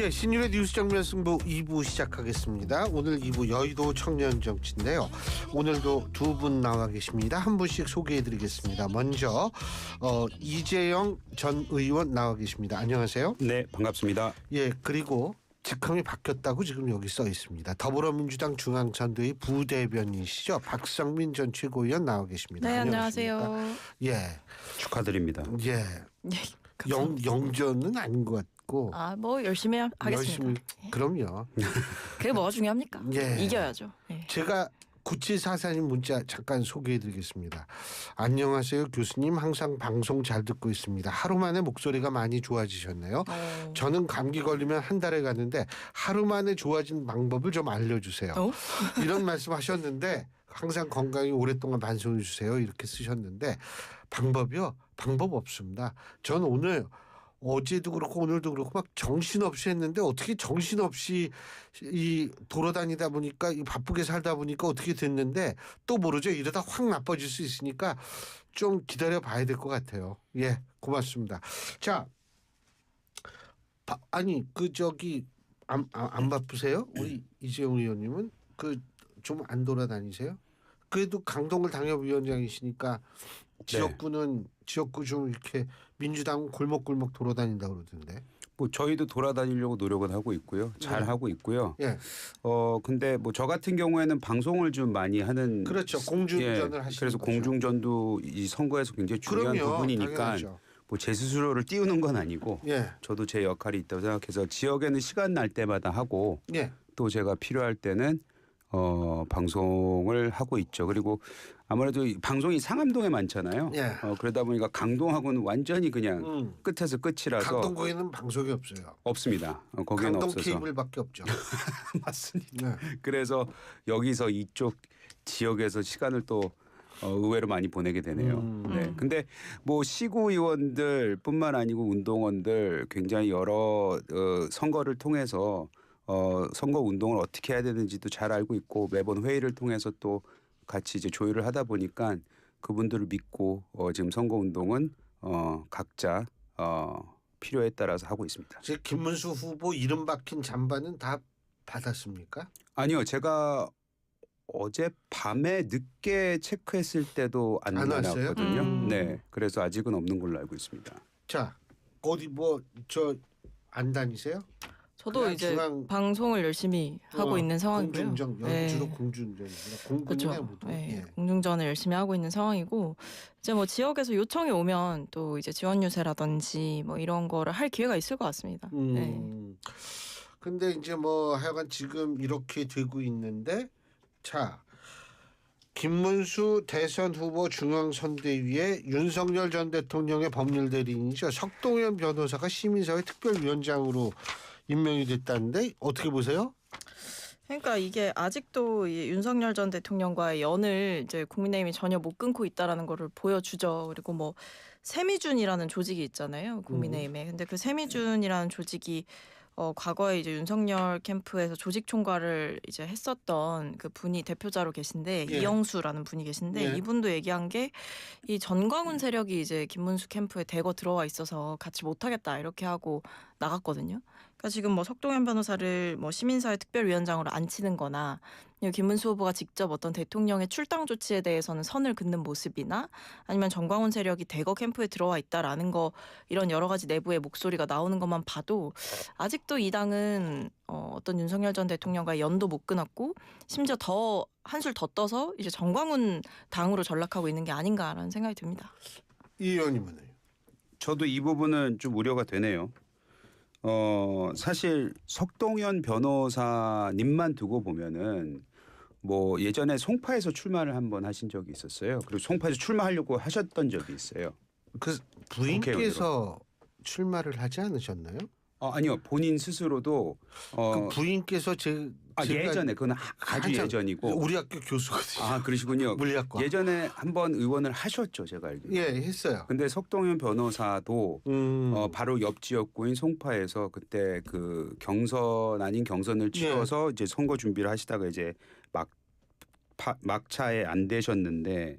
예, 신율의 뉴스 정면 승부 2부 시작하겠습니다. 오늘 2부 여의도 청년 정치인데요. 오늘도 두 분 나와 계십니다. 한 분씩 소개해드리겠습니다. 먼저 이재영 전 의원 나와 계십니다. 안녕하세요. 네, 반갑습니다. 예, 그리고 직함이 바뀌었다고 지금 여기 써 있습니다. 더불어민주당 중앙선대위 부대변인이시죠. 박성민 전 최고위원 나와 계십니다. 네, 안녕하십니까? 안녕하세요. 예, 축하드립니다. 예, 영전은 아닌 것 같고. 뭐 열심히 하겠습니다. 열심히, 그럼요. 그게 뭐가 중요합니까? 예. 이겨야죠. 예. 제가 9744님 문자 잠깐 소개해드리겠습니다. 안녕하세요 교수님, 항상 방송 잘 듣고 있습니다. 하루 만에 목소리가 많이 좋아지셨네요. 저는 감기 걸리면 한 달에 가는데 하루 만에 좋아진 방법을 좀 알려주세요. 이런 말씀하셨는데 항상 건강히 오랫동안 반성해 주세요 이렇게 쓰셨는데 방법이요? 방법 없습니다. 저는 오늘 어제도 그렇고 오늘도 그렇고 막 정신없이 했는데 어떻게 정신없이 이 돌아다니다 보니까 이 바쁘게 살다 보니까 어떻게 됐는데 또 모르죠. 이러다 확 나빠질 수 있으니까 좀 기다려 봐야 될 것 같아요. 예, 고맙습니다. 자, 아니 안 바쁘세요? 우리 이재용 의원님은 좀 안 돌아다니세요? 그래도 강동글 당협위원장이시니까 지역구 좀 이렇게 민주당 골목골목 돌아다닌다 그러던데. 뭐 저희도 돌아다니려고 노력은 하고 있고요. 잘 하고 있고요. 예. 근데 뭐 저 같은 경우에는 방송을 좀 많이 하는. 그렇죠. 공중전을 하시는 그래서 거죠. 공중전도 이 선거에서 굉장히 중요한 그럼요, 부분이니까 당연하죠. 뭐 제 스스로를 띄우는 건 아니고 예. 저도 제 역할이 있다고 생각해서 지역에는 시간 날 때마다 하고 예. 또 제가 필요할 때는 방송을 하고 있죠. 그리고 아무래도 방송이 상암동에 많잖아요. 예. 그러다 보니까 강동하고는 완전히 그냥 끝에서 끝이라서. 강동구에는 방송이 없어요. 없습니다. 거기는 강동 없어서. 케이블밖에 없죠. 맞습니다. 네. 그래서 여기서 이쪽 지역에서 시간을 또 의외로 많이 보내게 되네요. 네. 근데 뭐 시구 의원들뿐만 아니고 운동원들 굉장히 여러 선거를 통해서 선거 운동을 어떻게 해야 되는지도 잘 알고 있고 매번 회의를 통해서 또 같이 이제 조율을 하다 보니까 그분들을 믿고 지금 선거 운동은 각자 필요에 따라서 하고 있습니다. 제 김문수 후보 이름 박힌 잠바는 다 받았습니까? 아니요, 제가 어제 밤에 늦게 체크했을 때도 안 나왔거든요. 네, 그래서 아직은 없는 걸로 알고 있습니다. 자, 어디 안 다니세요? 저도 이제 방송을 열심히 하고 있는 상황이고요. 공중전, 주로 공중전이구나. 공군이네 모두. 네, 예. 공중전을 열심히 하고 있는 상황이고 이제 뭐 지역에서 요청이 오면 또 이제 지원 유세라든지 뭐 이런 거를 할 기회가 있을 것 같습니다. 네. 근데 이제 뭐 하여간 지금 이렇게 되고 있는데 자, 김문수 대선 후보 중앙선대위에 윤석열 전 대통령의 법률 대리인이죠. 석동현 변호사가 시민사회 특별위원장으로 임명이 됐다는데 어떻게 보세요? 그러니까 이게 아직도 이 윤석열 전 대통령과의 연을 이제 국민의힘이 전혀 못 끊고 있다라는 거를 보여주죠. 그리고 뭐 세미준이라는 조직이 있잖아요, 국민의힘에. 근데 그 세미준이라는 조직이 과거에 이제 윤석열 캠프에서 조직 총괄을 이제 했었던 그 분이 대표자로 계신데 예. 이영수라는 분이 계신데 예. 이분도 얘기한 게 이 전광훈 세력이 이제 김문수 캠프에 대거 들어와 있어서 같이 못하겠다 이렇게 하고 나갔거든요. 그러니까 지금 뭐 석동현 변호사를 뭐 시민사회 특별위원장으로 앉히는거나 김문수 후보가 직접 어떤 대통령의 출당 조치에 대해서는 선을 긋는 모습이나 아니면 전광훈 세력이 대거 캠프에 들어와 있다라는 거 이런 여러 가지 내부의 목소리가 나오는 것만 봐도 아직도 이 당은 어떤 윤석열 전 대통령과의 연도 못 끊었고 심지어 더 한술 더 떠서 이제 전광훈 당으로 전락하고 있는 게 아닌가라는 생각이 듭니다. 이 의원님은? 저도 이 부분은 좀 우려가 되네요. 사실 석동현 변호사님만 두고 보면은 뭐 예전에 송파에서 출마를 한번 하신 적이 있었어요. 그리고 송파에서 출마하려고 하셨던 적이 있어요. 그 부인께서 출마를 하지 않으셨나요? 아니요, 본인 스스로도 그 부인께서 제가 예전에 그건 아주 예전이고 우리 학교 교수거든요. 아, 그러시군요. 물리학과. 예전에 한번 의원을 하셨죠, 제가 알기로. 예, 했어요. 근데 석동현 변호사도 바로 옆 지역구인 송파에서 그때 그 경선 아닌 경선을 치러서 이제 선거 준비를 하시다가 이제 막차에 안 되셨는데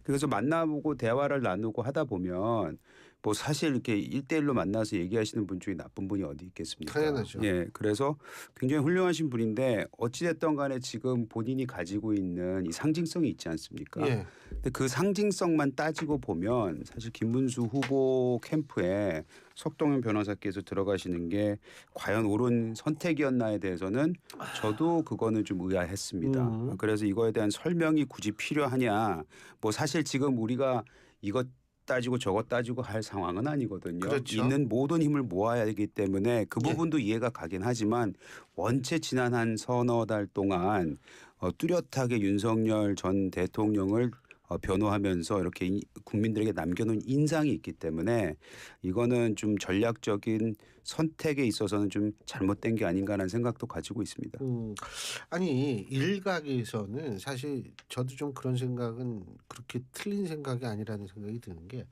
그래서 만나보고 대화를 나누고 하다 보면 뭐 사실 이렇게 1대1로 만나서 얘기하시는 분 중에 나쁜 분이 어디 있겠습니까? 당연하죠. 예, 그래서 굉장히 훌륭하신 분인데 어찌됐든 간에 지금 본인이 가지고 있는 이 상징성이 있지 않습니까? 예. 근데 그 상징성만 따지고 보면 사실 김문수 후보 캠프에 석동현 변호사께서 들어가시는 게 과연 옳은 선택이었나에 대해서는 저도 그거는 좀 의아했습니다. 그래서 이거에 대한 설명이 굳이 필요하냐? 뭐 사실 지금 우리가 이것 따지고 저것 따지고 할 상황은 아니거든요. 그렇죠. 있는 모든 힘을 모아야 되기 때문에 그 예. 부분도 이해가 가긴 하지만 원체 지난 한 서너 달 동안 뚜렷하게 윤석열 전 대통령을 변호하면서 이렇게 국민들에게 남겨놓은 인상이 있기 때문에 이거는 좀 전략적인 선택에 있어서는 좀 잘못된 게 아닌가라는 생각도 가지고 있습니다. 아니 일각에서는 사실 저도 좀 그런 생각은 그렇게 틀린 생각이 아니라는 생각이 드는 게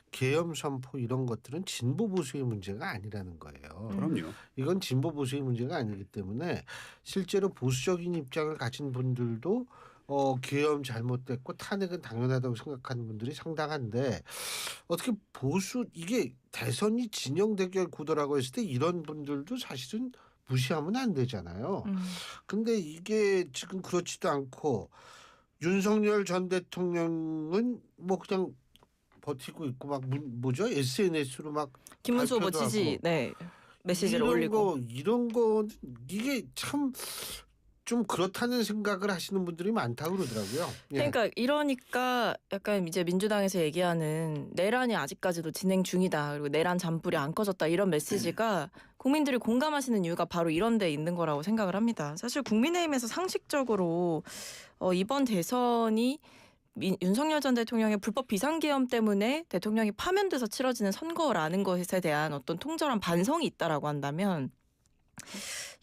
계엄 선포 이런 것들은 진보 보수의 문제가 아니라는 거예요. 그럼요. 이건 진보 보수의 문제가 아니기 때문에 실제로 보수적인 입장을 가진 분들도 계엄 잘못됐고 탄핵은 당연하다고 생각하는 분들이 상당한데 어떻게 보수 이게 대선이 진영 대결 구도라고 했을 때 이런 분들도 사실은 무시하면 안 되잖아요. 근데 이게 지금 그렇지도 않고 윤석열 전 대통령은 뭐 그냥 버티고 있고 막 뭐죠? SNS로 막 김문수 후보 발표도 지지 하고. 네 메시지를 올리고 이런 거 이게 참 좀 그렇다는 생각을 하시는 분들이 많다고 그러더라고요. 예. 이러니까 약간 이제 민주당에서 얘기하는 내란이 아직까지도 진행 중이다. 그리고 내란 잔불이 안 꺼졌다. 이런 메시지가 국민들이 공감하시는 이유가 바로 이런 데 있는 거라고 생각을 합니다. 사실 국민의힘에서 상식적으로 이번 대선이 윤석열 전 대통령의 불법 비상계엄 때문에 대통령이 파면돼서 치러지는 선거라는 것에 대한 어떤 통절한 반성이 있다라고 한다면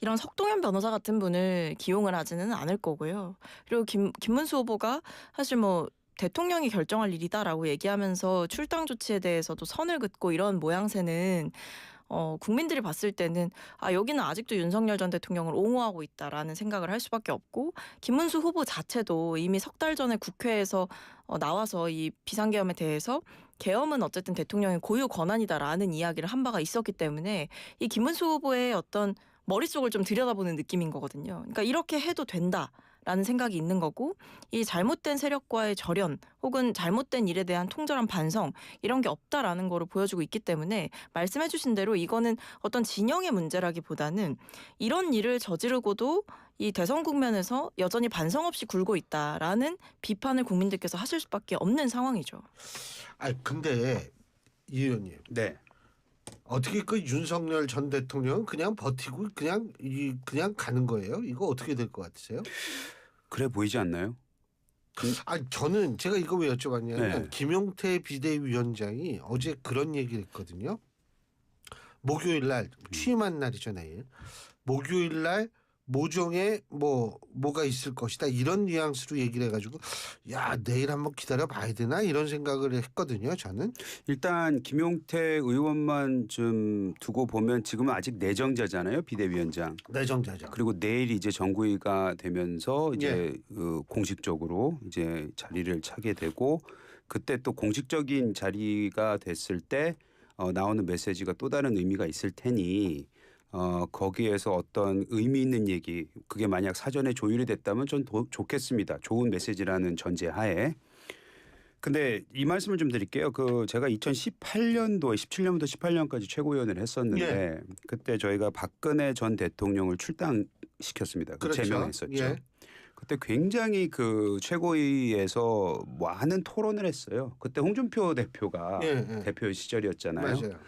이런 석동현 변호사 같은 분을 기용을 하지는 않을 거고요. 그리고 김문수 후보가 사실 뭐 대통령이 결정할 일이다라고 얘기하면서 출당 조치에 대해서도 선을 긋고 이런 모양새는 국민들이 봤을 때는 여기는 아직도 윤석열 전 대통령을 옹호하고 있다라는 생각을 할 수밖에 없고 김문수 후보 자체도 이미 석 달 전에 국회에서 나와서 이 비상계엄에 대해서 계엄은 어쨌든 대통령의 고유 권한이다라는 이야기를 한 바가 있었기 때문에 이 김문수 후보의 어떤 머릿속을 좀 들여다보는 느낌인 거거든요. 그러니까 이렇게 해도 된다라는 생각이 있는 거고 이 잘못된 세력과의 절연 혹은 잘못된 일에 대한 통절한 반성 이런 게 없다라는 거를 보여주고 있기 때문에 말씀해 주신 대로 이거는 어떤 진영의 문제라기보다는 이런 일을 저지르고도 이 대선 국면에서 여전히 반성 없이 굴고 있다라는 비판을 국민들께서 하실 수밖에 없는 상황이죠. 근데 이 의원님. 네. 어떻게 그 윤석열 전 대통령은 그냥 버티고 그냥 가는 거예요? 이거 어떻게 될 것 같으세요? 그래 보이지 않나요? 저는 제가 이거 왜 여쭤봤냐면 네. 김용태 비대위원장이 어제 그런 얘기를 했거든요. 목요일 날 취임한 날이죠, 내일. 목요일 날 모종에 뭐가 있을 것이다 이런 뉘앙스로 얘기를 해가지고 야 내일 한번 기다려 봐야 되나 이런 생각을 했거든요. 저는 일단 김용태 의원만 좀 두고 보면 지금은 아직 내정자잖아요, 비대위원장. 내정자죠. 그리고 내일 이제 정구위가 되면서 이제 공식적으로 이제 자리를 차게 되고 그때 또 공식적인 자리가 됐을 때 나오는 메시지가 또 다른 의미가 있을 테니. 거기에서 어떤 의미 있는 얘기 그게 만약 사전에 조율이 됐다면 전 좋겠습니다. 좋은 메시지라는 전제하에. 근데 이 말씀을 좀 드릴게요. 제가 2018년도에 17년부터 18년까지 최고위원을 했었는데 그때 저희가 박근혜 전 대통령을 출당시켰습니다. 그렇죠. 제명했었죠. 예. 그때 굉장히 최고위에서 많은 토론을 했어요. 그때 홍준표 대표가 대표 시절이었잖아요. 맞아요.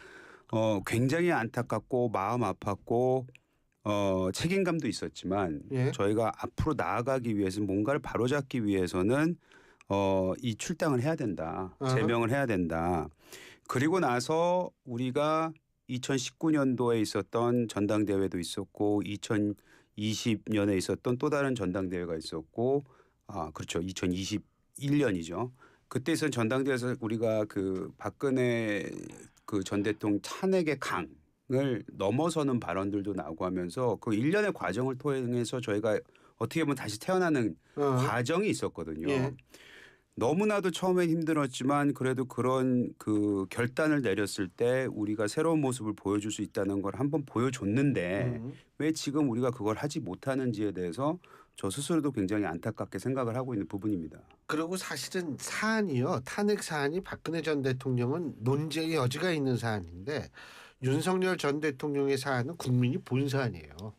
굉장히 안타깝고 마음 아팠고 책임감도 있었지만 저희가 앞으로 나아가기 위해서 뭔가를 바로잡기 위해서는 이 출당을 해야 된다. 제명을 해야 된다. 그리고 나서 우리가 2019년도에 있었던 전당대회도 있었고 2020년에 있었던 또 다른 전당대회가 있었고 그렇죠. 2021년이죠. 그때 있었던 전당대회에서 우리가 박근혜 전 대통령 탄핵의 강을 넘어서는 발언들도 나오고 하면서 그 일련의 과정을 통해서 저희가 어떻게 보면 다시 태어나는 과정이 있었거든요. 너무나도 처음엔 힘들었지만 그래도 그런 그 결단을 내렸을 때 우리가 새로운 모습을 보여줄 수 있다는 걸 한번 보여줬는데 왜 지금 우리가 그걸 하지 못하는지에 대해서 저 스스로도 굉장히 안타깝게 생각을 하고 있는 부분입니다. 그리고 사실은 사안이요. 탄핵 사안이 박근혜 전 대통령은 논쟁의 여지가 있는 사안인데 윤석열 전 대통령의 사안은 국민이 본 사안이에요.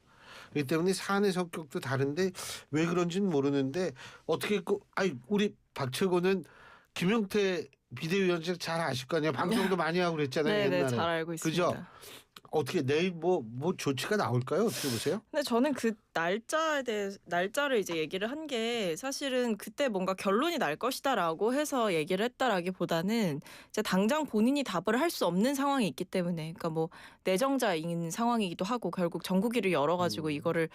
그렇기 때문에 사안의 성격도 다른데 왜 그런지는 모르는데 어떻게 우리 박철고는 김용태 비대위원장 잘 아실 거 아니에요. 방송도 많이 하고 그랬잖아요. 네, 옛날에. 잘 알고 있습니다. 그죠? 어떻게 내일 뭐 조치가 나올까요? 어떻게 보세요? 근데 저는 그 날짜를 이제 얘기를 한 게 사실은 그때 뭔가 결론이 날 것이다라고 해서 얘기를 했다라기보다는 이제 당장 본인이 답을 할 수 없는 상황이 있기 때문에 그러니까 뭐 내정자인 상황이기도 하고 결국 전국위를 열어가지고 이거를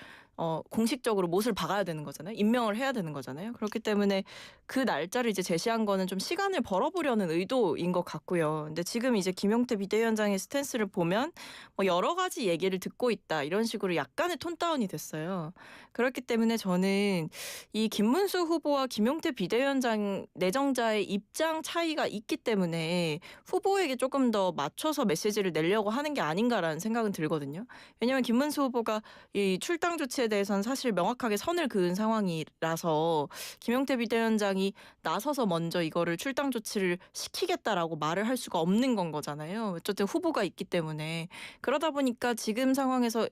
공식적으로 못을 박아야 되는 거잖아요. 임명을 해야 되는 거잖아요. 그렇기 때문에 그 날짜를 이제 제시한 거는 좀 시간을 벌어보려는 의도인 것 같고요. 근데 지금 이제 김용태 비대위원장의 스탠스를 보면 뭐 여러 가지 얘기를 듣고 있다 이런 식으로 약간의 톤 다운이 됐어요. 그렇기 때문에 저는 이 김문수 후보와 김용태 비대위원장 내정자의 입장 차이가 있기 때문에 후보에게 조금 더 맞춰서 메시지를 내려고 하는 게 아닌가라는 생각은 들거든요. 왜냐하면 김문수 후보가 이 출당 조치에 대해서는 사실 명확하게 선을 그은 상황이라서 김용태 비대위원장이 나서서 먼저 이거를 출당 조치를 시키겠다라고 말을 할 수가 없는 건 거잖아요. 어쨌든 후보가 있기 때문에. 그러다 보니까 지금 상황에서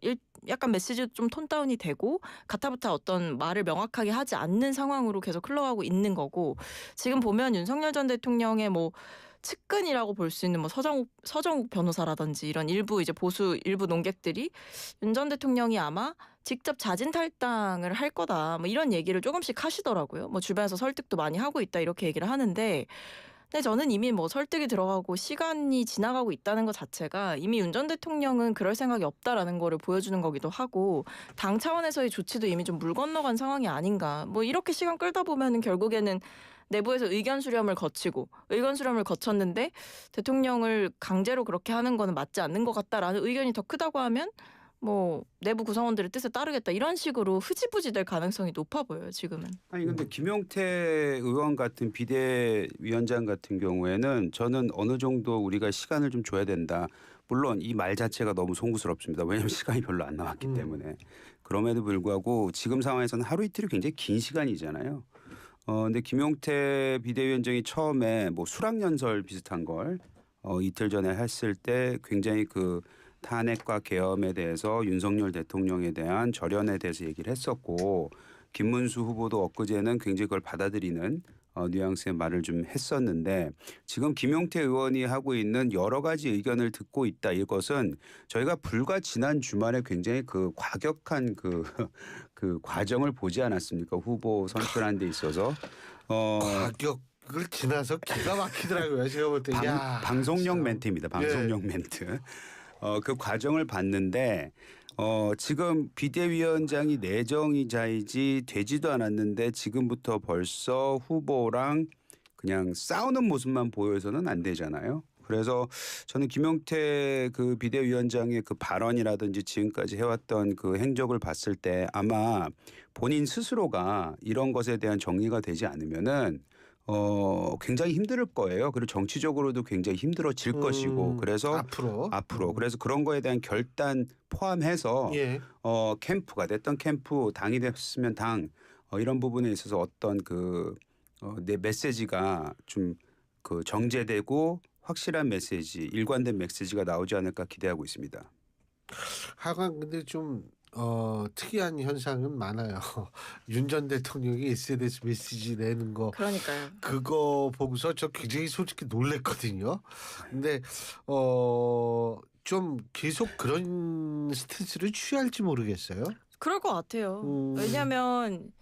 약간 메시지도 좀 톤 다운이 되고 가타부타 어떤 말을 명확하게 하지 않는 상황으로 계속 흘러가고 있는 거고 지금 보면 윤석열 전 대통령의 뭐 측근이라고 볼 수 있는 뭐 서정욱 변호사라든지 이런 일부 이제 보수 일부 논객들이 윤 전 대통령이 아마 직접 자진 탈당을 할 거다 뭐 이런 얘기를 조금씩 하시더라고요. 뭐 주변에서 설득도 많이 하고 있다 이렇게 얘기를 하는데 근데 저는 이미 뭐 설득이 들어가고 시간이 지나가고 있다는 것 자체가 이미 윤 전 대통령은 그럴 생각이 없다라는 거를 보여주는 거기도 하고 당 차원에서의 조치도 이미 좀 물 건너간 상황이 아닌가. 뭐 이렇게 시간 끌다 보면은 결국에는 내부에서 의견 수렴을 거쳤는데 대통령을 강제로 그렇게 하는 거는 맞지 않는 것 같다라는 의견이 더 크다고 하면 뭐 내부 구성원들의 뜻에 따르겠다 이런 식으로 흐지부지 될 가능성이 높아 보여요 지금은. 아니 근데 김용태 의원 같은 비대위원장 같은 경우에는 저는 어느 정도 우리가 시간을 좀 줘야 된다. 물론 이 말 자체가 너무 송구스럽습니다. 왜냐하면 시간이 별로 안 남았기 때문에. 그럼에도 불구하고 지금 상황에서는 하루 이틀이 굉장히 긴 시간이잖아요. 근데 김용태 비대위원장이 처음에 뭐 수락연설 비슷한 걸 이틀 전에 했을 때 굉장히 그 탄핵과 계엄에 대해서 윤석열 대통령에 대한 절연에 대해서 얘기를 했었고 김문수 후보도 엊그제는 굉장히 그걸 받아들이는 뉘앙스의 말을 좀 했었는데 지금 김용태 의원이 하고 있는 여러 가지 의견을 듣고 있다. 이것은 저희가 불과 지난 주말에 굉장히 그 과격한 그 과정을 보지 않았습니까? 후보 선출하는 데 있어서. 과격을 지나서 기가 막히더라고요. 제가 볼 때. 방송용 멘트입니다. 방송용 멘트. 그 과정을 봤는데 지금 비대위원장이 내정이자이지 되지도 않았는데 지금부터 벌써 후보랑 그냥 싸우는 모습만 보여서는 안 되잖아요. 그래서 저는 김용태 그 비대위원장의 그 발언이라든지 지금까지 해왔던 그 행적을 봤을 때 아마 본인 스스로가 이런 것에 대한 정리가 되지 않으면은 굉장히 힘들 거예요. 그리고 정치적으로도 굉장히 힘들어질 것이고 그래서 앞으로 그래서 그런 거에 대한 결단 포함해서 캠프가 됐던 캠프 당이 됐으면 당 이런 부분에 있어서 어떤 내 메시지가 좀 그 정제되고 확실한 메시지, 일관된 메시지가 나오지 않을까 기대하고 있습니다. 하여간 근데 좀 특이한 현상은 많아요. 윤 전 대통령이 SNS 메시지 내는 거. 그러니까요. 그거 보고서 저 굉장히 솔직히 놀랬거든요. 근데 좀 계속 그런 스탠스를 취할지 모르겠어요. 그럴 것 같아요. 왜냐하면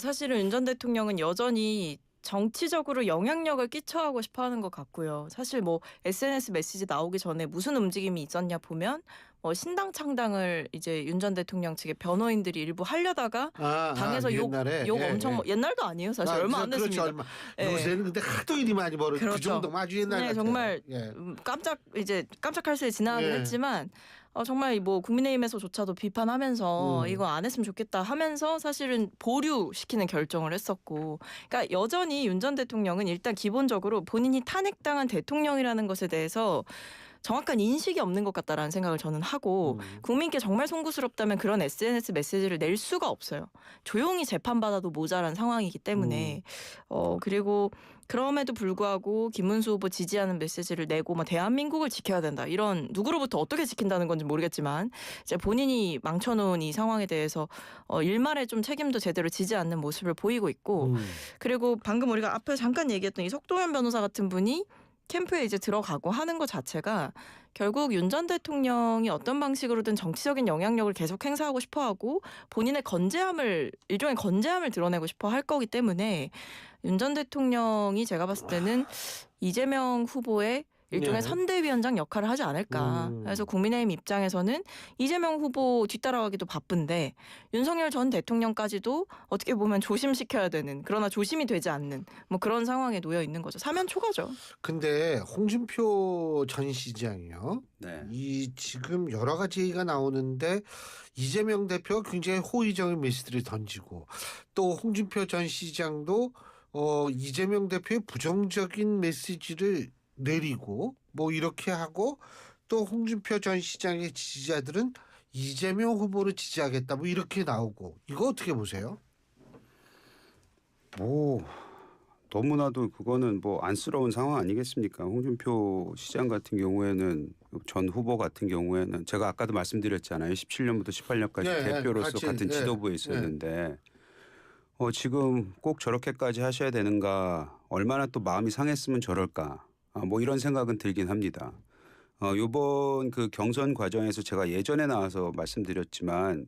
사실은 윤 전 대통령은 여전히 정치적으로 영향력을 끼쳐하고 싶어하는 것 같고요. 사실 뭐 SNS 메시지 나오기 전에 무슨 움직임이 있었냐 보면 신당 창당을 이제 윤 전 대통령 측의 변호인들이 일부 하려다가 당에서 욕 엄청 옛날도 아니에요. 사실 얼마 안 됐습니다. 그렇죠, 요새는 근데 하도 일이 많이 벌어져. 그렇죠. 그 정도 아주 옛날 같아요. 정말 깜짝할 새에 지나가긴 했지만 정말 뭐 국민의힘에서조차도 비판하면서 이거 안 했으면 좋겠다 하면서 사실은 보류시키는 결정을 했었고, 그러니까 여전히 윤 전 대통령은 일단 기본적으로 본인이 탄핵당한 대통령이라는 것에 대해서 정확한 인식이 없는 것 같다라는 생각을 저는 하고, 국민께 정말 송구스럽다면 그런 SNS 메시지를 낼 수가 없어요. 조용히 재판받아도 모자란 상황이기 때문에. 그리고 그럼에도 불구하고 김문수 후보 지지하는 메시지를 내고 뭐 대한민국을 지켜야 된다, 이런, 누구로부터 어떻게 지킨다는 건지 모르겠지만 이제 본인이 망쳐놓은 이 상황에 대해서 일말의 좀 책임도 제대로 지지 않는 모습을 보이고 있고, 그리고 방금 우리가 앞에 잠깐 얘기했던 이 석동현 변호사 같은 분이 캠프에 이제 들어가고 하는 것 자체가 결국 윤 전 대통령이 어떤 방식으로든 정치적인 영향력을 계속 행사하고 싶어하고 본인의 일종의 건재함을 드러내고 싶어 할 거기 때문에 윤 전 대통령이 제가 봤을 때는 이재명 후보의 일종의 네. 선대위원장 역할을 하지 않을까. 그래서 국민의힘 입장에서는 이재명 후보 뒤따라가기도 바쁜데 윤석열 전 대통령까지도 어떻게 보면 조심시켜야 되는, 그러나 조심이 되지 않는 뭐 그런 상황에 놓여 있는 거죠. 사면 초과죠. 근데 홍준표 전 시장이요. 네. 이 지금 여러 가지 얘기가 나오는데 이재명 대표가 굉장히 호의적인 메시지를 던지고, 또 홍준표 전 시장도 이재명 대표의 부정적인 메시지를 내리고 뭐 이렇게 하고, 또 홍준표 전 시장의 지지자들은 이재명 후보를 지지하겠다 뭐 이렇게 나오고, 이거 어떻게 보세요? 뭐 너무나도 그거는 뭐 안쓰러운 상황 아니겠습니까? 홍준표 시장 같은 경우에는, 전 후보 같은 경우에는 제가 아까도 말씀드렸잖아요. 17년부터 18년까지 네, 대표로서 같이, 같은 네, 지도부에 있었는데 지금 꼭 저렇게까지 하셔야 되는가, 얼마나 또 마음이 상했으면 저럴까, 뭐 이런 생각은 들긴 합니다. 요번 그 경선 과정에서 제가 예전에 나와서 말씀드렸지만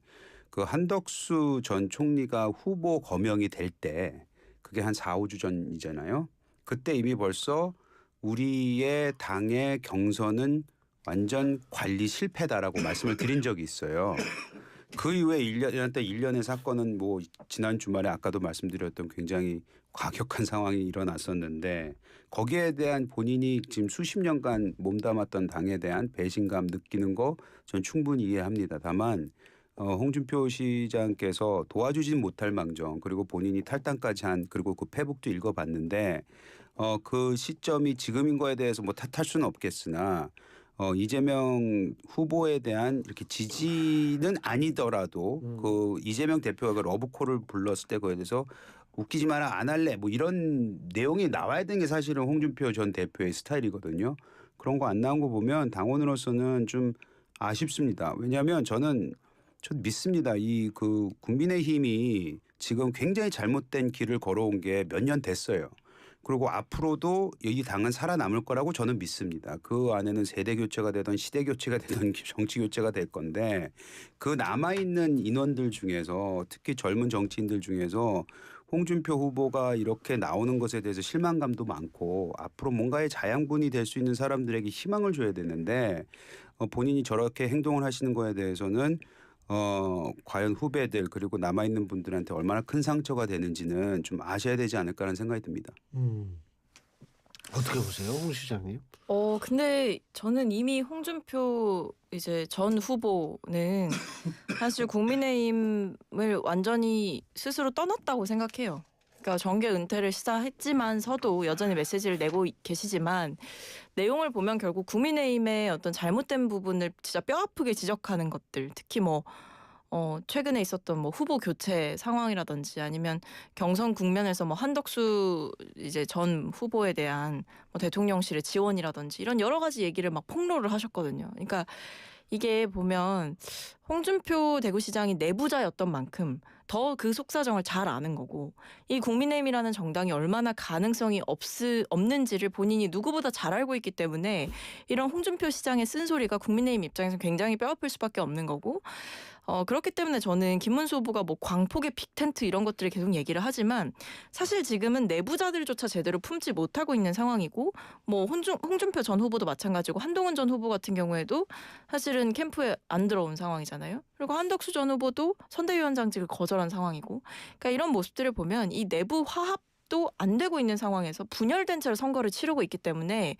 그 한덕수 전 총리가 후보 거명이 될 때, 그게 한 4, 5주 전이잖아요. 그때 이미 벌써 우리의 당의 경선은 완전 관리 실패다라고 말씀을 드린 적이 있어요. 그 이후에 1년의 사건은 뭐 지난 주말에 아까도 말씀드렸던 굉장히 과격한 상황이 일어났었는데, 거기에 대한 본인이 지금 수십 년간 몸담았던 당에 대한 배신감 느끼는 거 전 충분히 이해합니다. 다만 홍준표 시장께서 도와주진 못할 망정, 그리고 본인이 탈당까지 한, 그리고 그 페북도 읽어봤는데 그 시점이 지금인 거에 대해서 뭐 탓할 수는 없겠으나 이재명 후보에 대한 이렇게 지지는 아니더라도 그 이재명 대표가 그 러브콜을 불렀을 때 그에 대해서 웃기지 마라, 안 할래, 뭐 이런 내용이 나와야 되는 게 사실은 홍준표 전 대표의 스타일이거든요. 그런 거 안 나온 거 보면 당원으로서는 좀 아쉽습니다. 왜냐하면 저는 믿습니다. 이 그 국민의힘이 지금 굉장히 잘못된 길을 걸어온 게 몇 년 됐어요. 그리고 앞으로도 이 당은 살아남을 거라고 저는 믿습니다. 그 안에는 세대 교체가 되든 시대 교체가 되든 정치 교체가 될 건데, 그 남아있는 인원들 중에서 특히 젊은 정치인들 중에서 홍준표 후보가 이렇게 나오는 것에 대해서 실망감도 많고 앞으로 뭔가의 자양분이 될 수 있는 사람들에게 희망을 줘야 되는데 본인이 저렇게 행동을 하시는 거에 대해서는 과연 후배들 그리고 남아있는 분들한테 얼마나 큰 상처가 되는지는 좀 아셔야 되지 않을까라는 생각이 듭니다. 어떻게 보세요, 홍 시장님? 근데 저는 이미 홍준표 이제 전 후보는 사실 국민의힘을 완전히 스스로 떠났다고 생각해요. 그러니까 정계 은퇴를 시사했지만서도 여전히 메시지를 내고 계시지만, 내용을 보면 결국 국민의힘의 어떤 잘못된 부분을 진짜 뼈아프게 지적하는 것들, 특히 뭐 최근에 있었던 뭐 후보 교체 상황이라든지 아니면 경선 국면에서 뭐 한덕수 이제 전 후보에 대한 뭐 대통령실의 지원이라든지 이런 여러 가지 얘기를 막 폭로를 하셨거든요. 그러니까 이게 보면 홍준표 대구시장이 내부자였던 만큼 더 그 속사정을 잘 아는 거고, 이 국민의힘이라는 정당이 얼마나 가능성이 없는지를 본인이 누구보다 잘 알고 있기 때문에 이런 홍준표 시장의 쓴소리가 국민의힘 입장에서 굉장히 뼈아플 수밖에 없는 거고, 그렇기 때문에 저는 김문수 후보가 뭐 광폭의 빅텐트 이런 것들을 계속 얘기를 하지만 사실 지금은 내부자들조차 제대로 품지 못하고 있는 상황이고, 뭐 홍준표 전 후보도 마찬가지고 한동훈 전 후보 같은 경우에도 사실은 캠프에 안 들어온 상황이잖아요. 그리고 한덕수 전 후보도 선대위원장직을 거절한 상황이고, 그러니까 이런 모습들을 보면 이 내부 화합 또 안 되고 있는 상황에서 분열된 채로 선거를 치르고 있기 때문에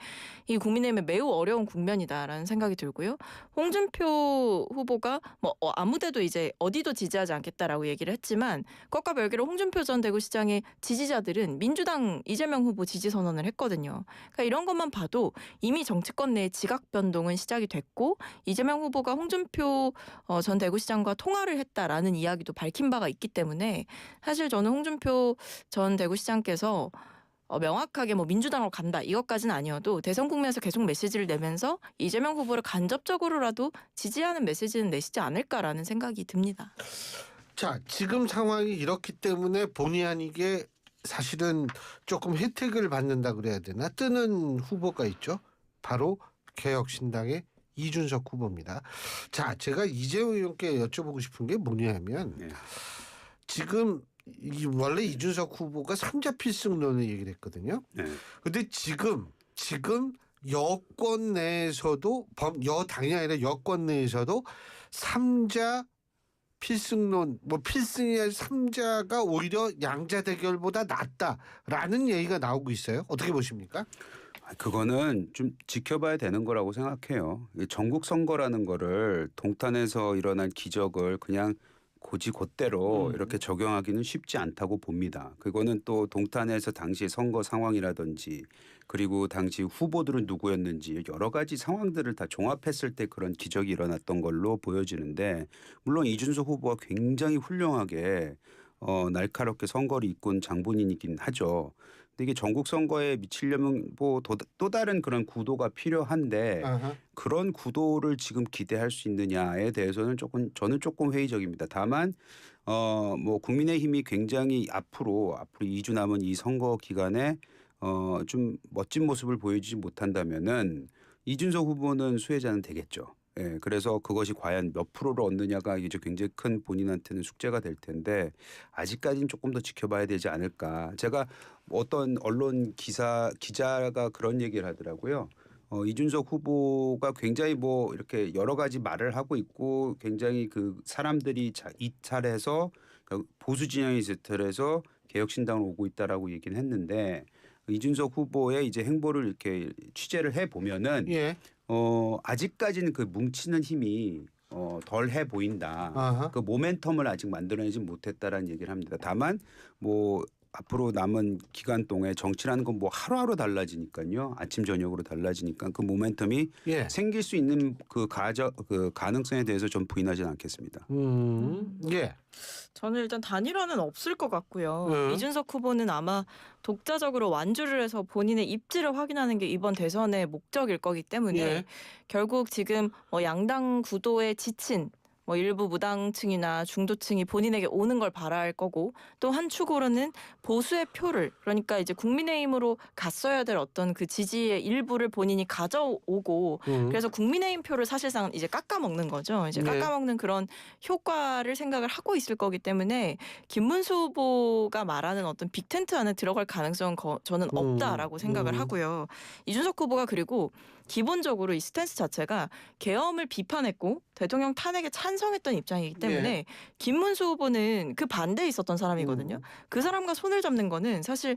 이 국민의힘에 매우 어려운 국면이다라는 생각이 들고요. 홍준표 후보가 뭐 아무데도 이제 어디도 지지하지 않겠다라고 얘기를 했지만 그것과 별개로 홍준표 전 대구시장의 지지자들은 민주당 이재명 후보 지지 선언을 했거든요. 그러니까 이런 것만 봐도 이미 정치권 내에 지각 변동은 시작이 됐고 이재명 후보가 홍준표 전 대구시장과 통화를 했다라는 이야기도 밝힌 바가 있기 때문에 사실 저는 홍준표 전 대구시장께서 명확하게 뭐 민주당으로 간다 이것까지는 아니어도 대선 국면에서 계속 메시지를 내면서 이재명 후보를 간접적으로라도 지지하는 메시지는 내시지 않을까라는 생각이 듭니다. 자, 지금 상황이 이렇기 때문에 본의 아니게 사실은 조금 혜택을 받는다 그래야 되나? 뜨는 후보가 있죠. 바로 개혁신당의 이준석 후보입니다. 자, 제가 이재용 의원께 여쭤보고 싶은 게 뭐냐면 네. 지금 원래 이준석 후보가 3자 필승론을 얘기를 했거든요. 네. 근데 지금 여권 내에서도 여당이 아니라 여권 내에서도 3자 필승론, 뭐 필승이 아니라 3자가 오히려 양자 대결보다 낫다라는 얘기가 나오고 있어요. 어떻게 보십니까? 그거는 좀 지켜봐야 되는 거라고 생각해요. 전국 선거라는 거를 동탄에서 일어난 기적을 그냥 고지곧대로 이렇게 적용하기는 쉽지 않다고 봅니다. 그거는 또 동탄에서 당시 선거 상황이라든지 그리고 당시 후보들은 누구였는지 여러 가지 상황들을 다 종합했을 때 그런 기적이 일어났던 걸로 보여지는데 물론 이준석 후보가 굉장히 훌륭하게 날카롭게 선거를 이끈 장본인이긴 하죠. 근데 이게 전국 선거에 미치려면 뭐 또 다른 그런 구도가 필요한데 그런 구도를 지금 기대할 수 있느냐에 대해서는 저는 조금 회의적입니다. 다만 뭐 국민의힘이 굉장히 앞으로 2주 남은 이 선거 기간에 좀 멋진 모습을 보여주지 못한다면은 이준석 후보는 수혜자는 되겠죠. 예, 그래서 그것이 과연 몇 프로를 얻느냐가 이제 굉장히 큰 본인한테는 숙제가 될 텐데 아직까지는 조금 더 지켜봐야 되지 않을까. 제가 어떤 언론 기자가 그런 얘기를 하더라고요. 이준석 후보가 굉장히 뭐 이렇게 여러 가지 말을 하고 있고 굉장히 그 사람들이 이탈해서 보수 진영이 이탈해서 개혁신당으로 오고 있다라고 얘기는 했는데 이준석 후보의 이제 행보를 이렇게 취재를 해 보면은 예. 아직까지는 그 뭉치는 힘이 덜 해 보인다. 그 모멘텀을 아직 만들어내지 못했다라는 얘기를 합니다. 다만 뭐 앞으로 남은 기간 동안에 정치라는 건 뭐 하루하루 달라지니까요. 아침 저녁으로 달라지니까 그 모멘텀이 예. 생길 수 있는 그 가능성에 대해서 좀 부인하지는 않겠습니다. 예. 저는 일단 단일화는 없을 것 같고요. 이준석 후보는 아마 독자적으로 완주를 해서 본인의 입지를 확인하는 게 이번 대선의 목적일 거기 때문에 예. 결국 지금 양당 구도에 지친 뭐 일부 무당층이나 중도층이 본인에게 오는 걸 바랄 거고 또 한 축으로는 보수의 표를 그러니까 이제 국민의힘으로 갔어야 될 어떤 그 지지의 일부를 본인이 가져오고 그래서 국민의힘 표를 사실상 이제 깎아먹는 거죠. 이제 네. 깎아먹는 그런 효과를 생각을 하고 있을 거기 때문에 김문수 후보가 말하는 어떤 빅텐트 안에 들어갈 가능성은 저는 없다라고 생각을 하고요. 이준석 후보가 그리고 기본적으로 이 스탠스 자체가 계엄을 비판했고 대통령 탄핵에 찬성했던 입장이기 때문에 김문수 후보는 그 반대에 있었던 사람이거든요. 그 사람과 손을 잡는 거는 사실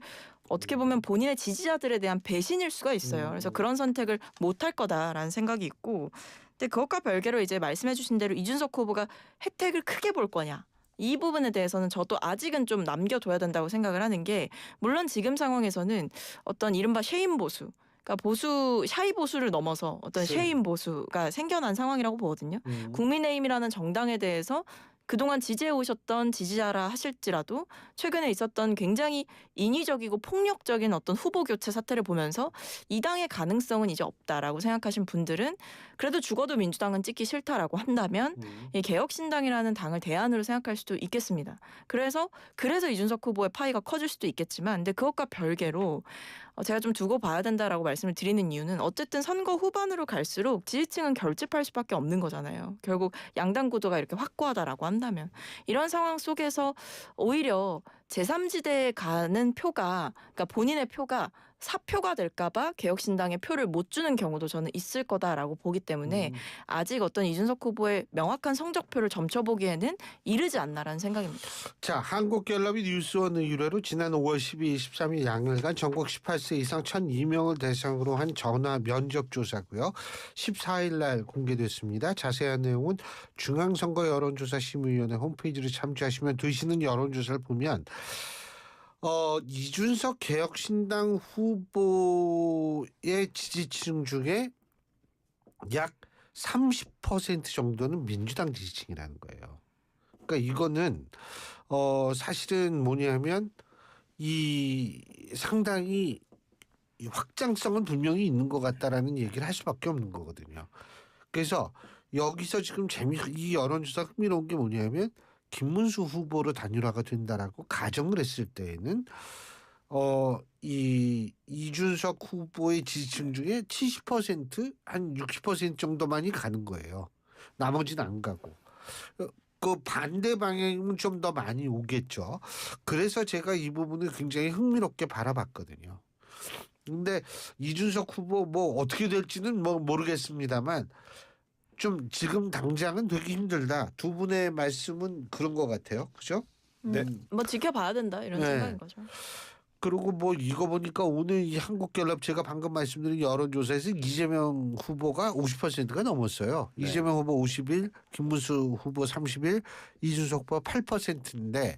어떻게 보면 본인의 지지자들에 대한 배신일 수가 있어요. 그래서 그런 선택을 못할 거다라는 생각이 있고 근데 그것과 별개로 이제 말씀해 주신 대로 이준석 후보가 혜택을 크게 볼 거냐. 이 부분에 대해서는 저도 아직은 좀 남겨둬야 된다고 생각을 하는 게 물론 지금 상황에서는 어떤 이른바 쉐임 보수 그러니까 샤이 보수를 넘어서 어떤 쉐임 보수가 생겨난 상황이라고 보거든요. 국민의힘이라는 정당에 대해서 그동안 지지해 오셨던 지지자라 하실지라도 최근에 있었던 굉장히 인위적이고 폭력적인 어떤 후보 교체 사태를 보면서 이 당의 가능성은 이제 없다라고 생각하신 분들은 그래도 죽어도 민주당은 찍기 싫다라고 한다면 이 개혁신당이라는 당을 대안으로 생각할 수도 있겠습니다. 그래서 이준석 후보의 파이가 커질 수도 있겠지만 근데 그것과 별개로 제가 좀 두고 봐야 된다라고 말씀을 드리는 이유는 어쨌든 선거 후반으로 갈수록 지지층은 결집할 수밖에 없는 거잖아요. 결국 양당 구도가 이렇게 확고하다라고 한다면 이런 상황 속에서 오히려 제3지대에 가는 표가 그러니까 본인의 표가 사표가 될까봐 개혁신당에 표를 못 주는 경우도 저는 있을 거다라고 보기 때문에 아직 어떤 이준석 후보의 명확한 성적표를 점쳐보기에는 이르지 않나라는 생각입니다. 자, 한국갤럽이 뉴스원 의뢰로 지난 5월 12일, 13일 양일간 전국 18세 이상 1,002명을 대상으로 한 전화 면접 조사고요. 14일 날 공개됐습니다. 자세한 내용은 중앙선거 여론조사심의위원회 홈페이지를 참조하시면 되시는 여론조사를 보면 이준석 개혁신당 후보의 지지층 중에 약 30% 정도는 민주당 지지층이라는 거예요. 그러니까 이거는 사실은 뭐냐면 이 상당히 이 확장성은 분명히 있는 것 같다라는 얘기를 할 수밖에 없는 거거든요. 그래서 여기서 지금 이 여론조사 흥미로운 게 뭐냐면 김문수 후보로 단일화가 된다라고 가정을 했을 때에는 이 이준석 후보의 지지층 중에 70% 한 60% 정도만이 가는 거예요. 나머지는 안 가고. 그 반대 방향이면 좀 더 많이 오겠죠. 그래서 제가 이 부분을 굉장히 흥미롭게 바라봤거든요. 근데 이준석 후보 뭐 어떻게 될지는 뭐 모르겠습니다만 좀 지금 당장은 되게 힘들다. 두 분의 말씀은 그런 것 같아요. 그죠? 네. 뭐 지켜봐야 된다 이런 네. 생각인 거죠. 그리고 뭐 이거 보니까 오늘 이 한국갤럽 제가 방금 말씀드린 여론조사에서 이재명 후보가 50%가 넘었어요. 네. 이재명 후보 51, 김문수 후보 31, 이준석 후보 8%인데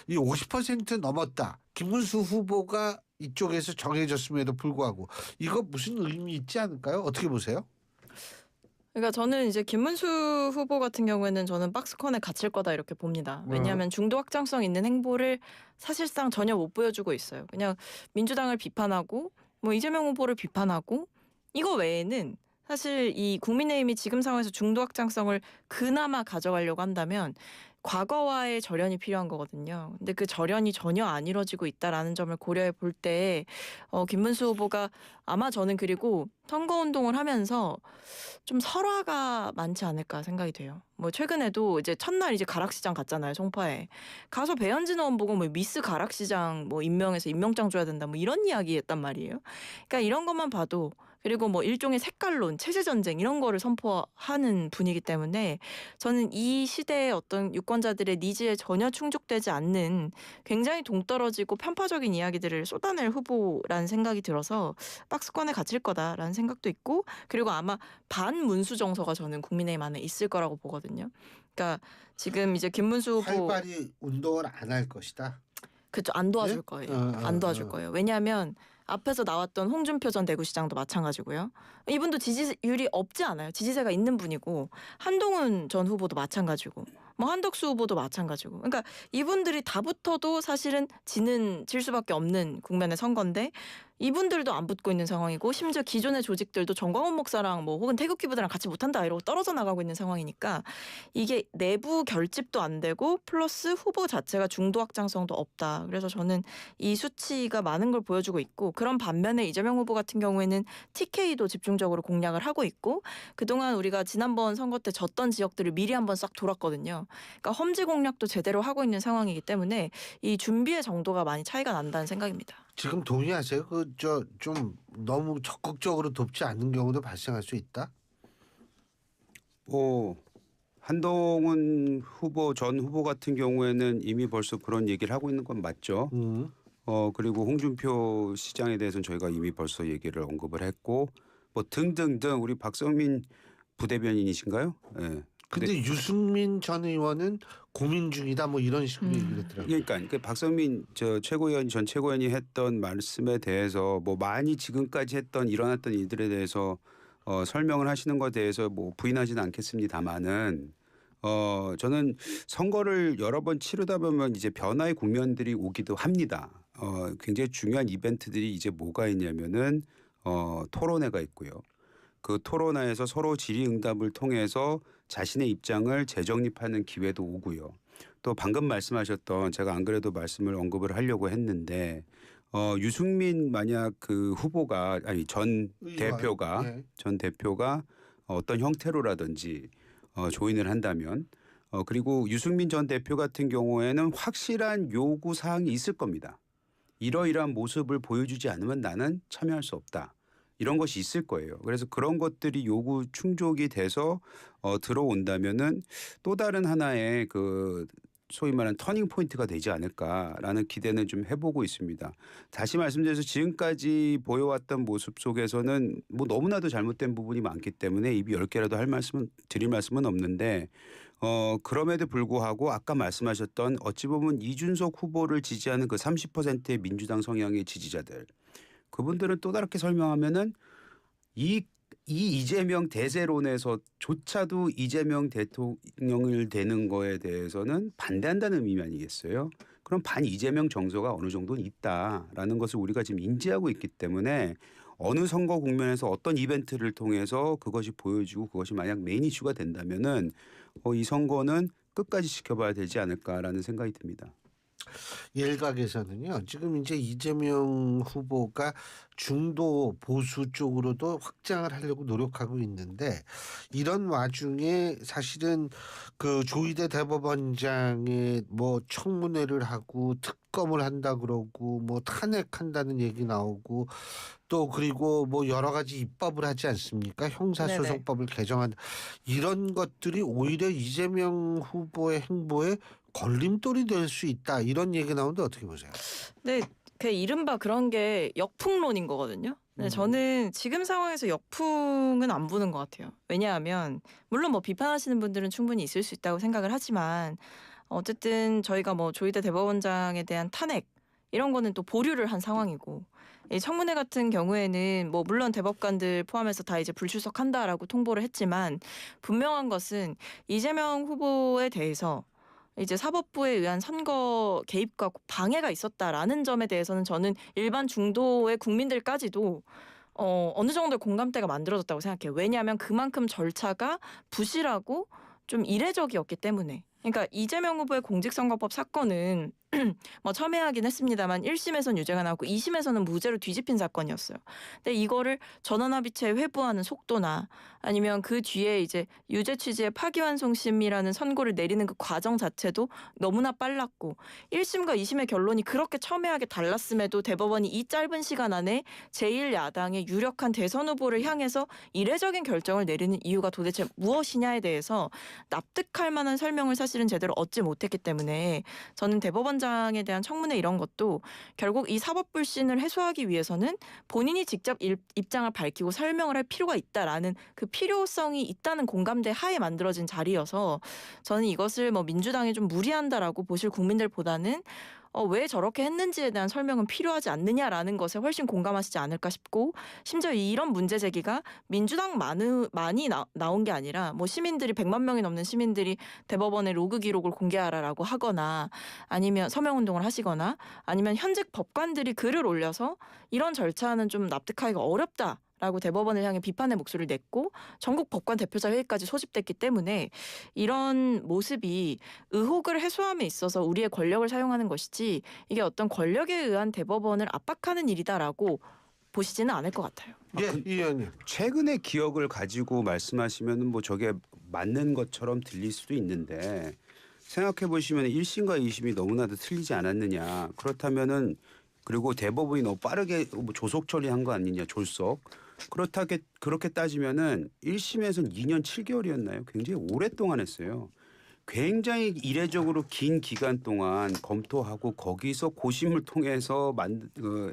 이 50% 넘었다. 김문수 후보가 이쪽에서 정해졌음에도 불구하고 이거 무슨 의미 있지 않을까요? 어떻게 보세요? 그러니까 저는 이제 김문수 후보 같은 경우에는 저는 박스권에 갇힐 거다 이렇게 봅니다. 왜냐하면 중도 확장성 있는 행보를 사실상 전혀 못 보여주고 있어요. 그냥 민주당을 비판하고 뭐 이재명 후보를 비판하고 이거 외에는 사실 이 국민의힘이 지금 상황에서 중도 확장성을 그나마 가져가려고 한다면 과거와의 절연이 필요한 거거든요. 근데 그 절연이 전혀 안 이루어지고 있다라는 점을 고려해 볼 때 김문수 후보가 아마 저는 그리고 선거운동을 하면서 좀 설화가 많지 않을까 생각이 돼요. 뭐 최근에도 이제 첫날 이제 가락시장 갔잖아요. 송파에. 가서 배현진 의원 보고 뭐 미스 가락시장 뭐 임명해서 임명장 줘야 된다 뭐 이런 이야기 했단 말이에요. 그러니까 이런 것만 봐도 그리고 뭐 일종의 색깔론, 체제전쟁 이런 거를 선포하는 분이기 때문에 저는 이 시대의 어떤 유권자들의 니즈에 전혀 충족되지 않는 굉장히 동떨어지고 편파적인 이야기들을 쏟아낼 후보라는 생각이 들어서 박스권에 갇힐 거다라는 생각도 있고 그리고 아마 반문수 정서가 저는 국민의힘 안에 있을 거라고 보거든요. 그러니까 지금 이제 김문수 후보 활발히 운동을 안 할 것이다. 그쵸 안 도와줄 네? 거예요. 안 도와줄 거예요. 왜냐하면 앞에서 나왔던 홍준표 전 대구시장도 마찬가지고요. 이분도 지지율이 없지 않아요. 지지세가 있는 분이고 한동훈 전 후보도 마찬가지고 뭐 한덕수 후보도 마찬가지고. 그러니까 이분들이 다 붙어도 사실은 질 수밖에 없는 국면의 선거인데 이분들도 안 붙고 있는 상황이고 심지어 기존의 조직들도 정광훈 목사랑 뭐 혹은 태극기 부대랑 같이 못한다 이러고 떨어져 나가고 있는 상황이니까 이게 내부 결집도 안 되고 플러스 후보 자체가 중도 확장성도 없다. 그래서 저는 이 수치가 많은 걸 보여주고 있고 그런 반면에 이재명 후보 같은 경우에는 TK도 집중적으로 공략을 하고 있고 그동안 우리가 지난번 선거 때 졌던 지역들을 미리 한번 싹 돌았거든요. 그러니까 험지 공략도 제대로 하고 있는 상황이기 때문에 이 준비의 정도가 많이 차이가 난다는 생각입니다. 지금 동의하세요? 좀 너무 적극적으로 돕지 않는 경우도 발생할 수 있다. 한동훈 후보 전 후보 같은 경우에는 이미 벌써 그런 얘기를 하고 있는 건 맞죠. 그리고 홍준표 시장에 대해서는 저희가 이미 벌써 얘기를 언급을 했고 뭐 등등등 우리 박성민 부대변인이신가요? 네. 근데 유승민 전 의원은 고민 중이다 뭐 이런 식으로 얘기를 했더라고요. 그러니까 박성민 전 최고위원이 했던 말씀에 대해서 뭐 많이 지금까지 일어났던 일들에 대해서 설명을 하시는 것에 대해서 뭐 부인하지는 않겠습니다만은 저는 선거를 여러 번 치르다 보면 이제 변화의 국면들이 오기도 합니다. 굉장히 중요한 이벤트들이 이제 뭐가 있냐면은 토론회가 있고요. 그 토론회에서 서로 질의응답을 통해서 자신의 입장을 재정립하는 기회도 오고요. 또 방금 말씀하셨던 제가 안 그래도 말씀을 언급을 하려고 했는데 유승민 만약 그 후보가 전 대표가 어떤 형태로라든지 조인을 한다면 그리고 유승민 전 대표 같은 경우에는 확실한 요구 사항이 있을 겁니다. 이러이러한 모습을 보여주지 않으면 나는 참여할 수 없다. 이런 것이 있을 거예요. 그래서 그런 것들이 요구 충족이 돼서 들어온다면은 또 다른 하나의 그 소위 말하는 터닝 포인트가 되지 않을까라는 기대는 좀 해보고 있습니다. 다시 말씀드려서 지금까지 보여왔던 모습 속에서는 뭐 너무나도 잘못된 부분이 많기 때문에 입이 10개라도 드릴 말씀은 없는데 그럼에도 불구하고 아까 말씀하셨던 어찌 보면 이준석 후보를 지지하는 그 30%의 민주당 성향의 지지자들 그분들은 또 다르게 설명하면은 이 이재명 대세론에서조차도 이재명 대통령을 되는 거에 대해서는 반대한다는 의미 아니겠어요? 그럼 반 이재명 정서가 어느 정도는 있다라는 것을 우리가 지금 인지하고 있기 때문에 어느 선거 국면에서 어떤 이벤트를 통해서 그것이 보여지고 그것이 만약 메인 이슈가 된다면은 이 선거는 끝까지 지켜봐야 되지 않을까라는 생각이 듭니다. 일각에서는요. 지금 이제 이재명 후보가 중도 보수 쪽으로도 확장을 하려고 노력하고 있는데 이런 와중에 사실은 그 조희대 대법원장의 뭐 청문회를 하고 특검을 한다 그러고 뭐 탄핵한다는 얘기 나오고 또 그리고 뭐 여러 가지 입법을 하지 않습니까? 형사소송법을 개정한다. 이런 것들이 오히려 이재명 후보의 행보에 걸림돌이 될 수 있다. 이런 얘기 나오는데 어떻게 보세요? 네, 그 이른바 그런 게 역풍론인 거거든요. 네, 저는 지금 상황에서 역풍은 안 부는 것 같아요. 왜냐하면 물론 뭐 비판하시는 분들은 충분히 있을 수 있다고 생각을 하지만 어쨌든 저희가 뭐 조희대 대법원장에 대한 탄핵 이런 거는 또 보류를 한 상황이고 이 청문회 같은 경우에는 뭐 물론 대법관들 포함해서 다 이제 불출석한다라고 통보를 했지만 분명한 것은 이재명 후보에 대해서 이제 사법부에 의한 선거 개입과 방해가 있었다라는 점에 대해서는 저는 일반 중도의 국민들까지도 어느 정도 공감대가 만들어졌다고 생각해요. 왜냐하면 그만큼 절차가 부실하고 좀 이례적이었기 때문에. 그러니까 이재명 후보의 공직선거법 사건은 뭐 첨예하긴 했습니다만 1심에서는 유죄가 나왔고 2심에서는 무죄로 뒤집힌 사건이었어요. 근데 이거를 전원합의체에 회부하는 속도나 아니면 그 뒤에 이제 유죄 취지의 파기환송심이라는 선고를 내리는 그 과정 자체도 너무나 빨랐고 1심과 2심의 결론이 그렇게 첨예하게 달랐음에도 대법원이 이 짧은 시간 안에 제1야당의 유력한 대선 후보를 향해서 이례적인 결정을 내리는 이유가 도대체 무엇이냐에 대해서 납득할 만한 설명을 사실은 제대로 얻지 못했기 때문에 저는 대법원장에 대한 청문회 이런 것도 결국 이 사법 불신을 해소하기 위해서는 본인이 직접 입장을 밝히고 설명을 할 필요가 있다라는 그 필요성이 있다는 공감대 하에 만들어진 자리여서 저는 이것을 뭐 민주당이 좀 무리한다라고 보실 국민들보다는 왜 저렇게 했는지에 대한 설명은 필요하지 않느냐라는 것에 훨씬 공감하시지 않을까 싶고 심지어 이런 문제 제기가 민주당 많이 나온 게 아니라 뭐 시민들이 100만 명이 넘는 시민들이 대법원의 로그 기록을 공개하라라고 하거나 아니면 서명운동을 하시거나 아니면 현직 법관들이 글을 올려서 이런 절차는 좀 납득하기가 어렵다. 라고 대법원을 향해 비판의 목소리를 냈고 전국 법관 대표자 회의까지 소집됐기 때문에 이런 모습이 의혹을 해소함에 있어서 우리의 권력을 사용하는 것이지 이게 어떤 권력에 의한 대법원을 압박하는 일이다라고 보시지는 않을 것 같아요. 예, 이 의원님. 최근의 기억을 가지고 말씀하시면 뭐 저게 맞는 것처럼 들릴 수도 있는데 생각해 보시면 1심과 2심이 너무나도 틀리지 않았느냐. 그렇다면은 그리고 대법원이 너무 빠르게 조속 처리한 거 아니냐. 졸속. 그렇게 따지면은 1심에서는 2년 7개월이었나요? 굉장히 오랫동안 했어요. 굉장히 이례적으로 긴 기간 동안 검토하고 거기서 고심을 통해서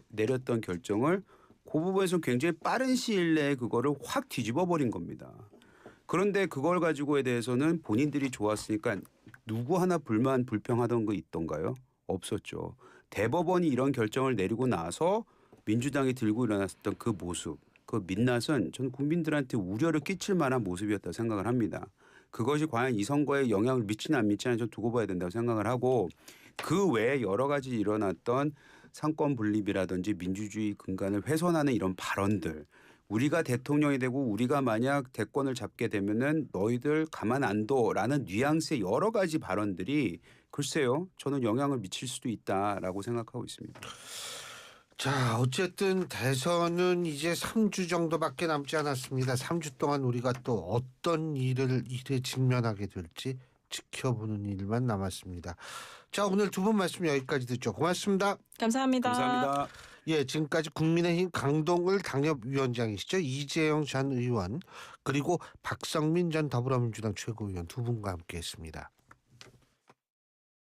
내렸던 결정을 그 부분에서 굉장히 빠른 시일 내에 그거를 확 뒤집어 버린 겁니다. 그런데 그걸 가지고에 대해서는 본인들이 좋았으니까 누구 하나 불평하던 거 있던가요? 없었죠. 대법원이 이런 결정을 내리고 나서 민주당이 들고 일어났었던 그 모습, 그 민낯은 저는 국민들한테 우려를 끼칠 만한 모습이었다고 생각을 합니다. 그것이 과연 이 선거에 영향을 미치나 안 미치나 좀 두고 봐야 된다고 생각을 하고 그 외에 여러 가지 일어났던 상권 분립이라든지 민주주의 근간을 훼손하는 이런 발언들 우리가 대통령이 되고 우리가 만약 대권을 잡게 되면은 너희들 가만 안 둬라는 뉘앙스의 여러 가지 발언들이 글쎄요 저는 영향을 미칠 수도 있다라고 생각하고 있습니다. 자, 어쨌든 대선은 이제 3주 정도밖에 남지 않았습니다. 3주 동안 우리가 또 어떤 일에 직면하게 될지 지켜보는 일만 남았습니다. 자, 오늘 두 분 말씀 여기까지 듣죠. 고맙습니다. 감사합니다. 감사합니다. 예, 지금까지 국민의힘 강동을 당협위원장이시죠. 이재영 전 의원 그리고 박성민 전 더불어민주당 최고위원 두 분과 함께했습니다.